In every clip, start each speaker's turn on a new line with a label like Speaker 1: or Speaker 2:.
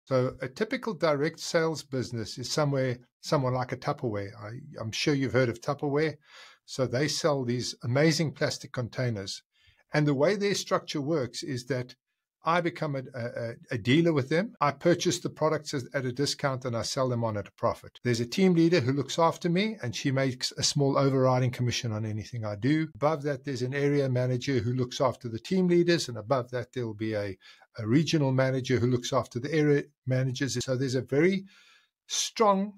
Speaker 1: So a typical direct sales business is someone like a Tupperware. I'm sure you've heard of Tupperware. So they sell these amazing plastic containers. And the way their structure works is that I become a dealer with them. I purchase the products at a discount and I sell them on at a profit. There's a team leader who looks after me and she makes a small overriding commission on anything I do. Above that, there's an area manager who looks after the team leaders. And above that, there'll be a regional manager who looks after the area managers. So there's a very strong,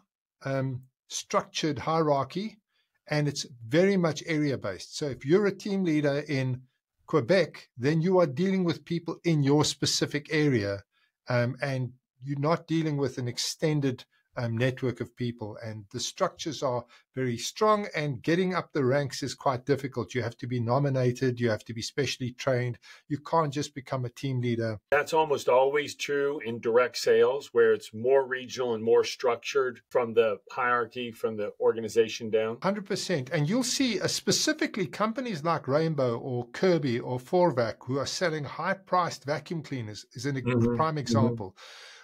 Speaker 1: structured hierarchy, and it's very much area-based. So if you're a team leader in Quebec, then you are dealing with people in your specific area, and you're not dealing with an extended network of people. And the structures are very strong, and getting up the ranks is quite difficult. You have to be nominated. You have to be specially trained. You can't just become a team leader.
Speaker 2: That's almost always true in direct sales, where it's more regional and more structured from the hierarchy, from the organization down.
Speaker 1: 100%. And you'll see specifically companies like Rainbow or Kirby or Forvac, who are selling high-priced vacuum cleaners, is a prime example,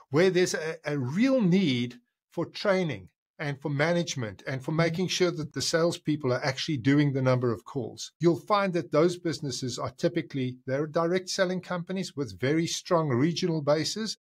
Speaker 1: where there's a real need for training and for management and for making sure that the salespeople are actually doing the number of calls. You'll find that those businesses are typically, they're direct selling companies with very strong regional bases.